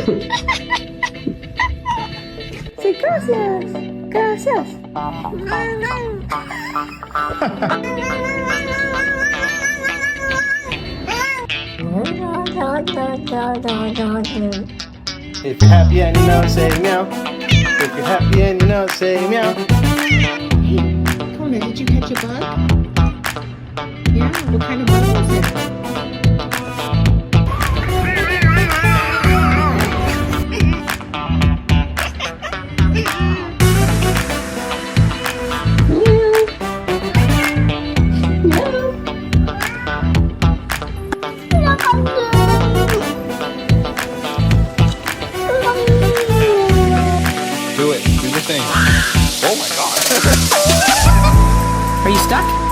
Say gracias. Gracias. If you're happy and you know it, say meow. If you're happy and you know it, say meow. Kona, did you catch a bug? Yeah, what kind of bug was it? Do it. Do the thing. Oh my god. Are you stuck?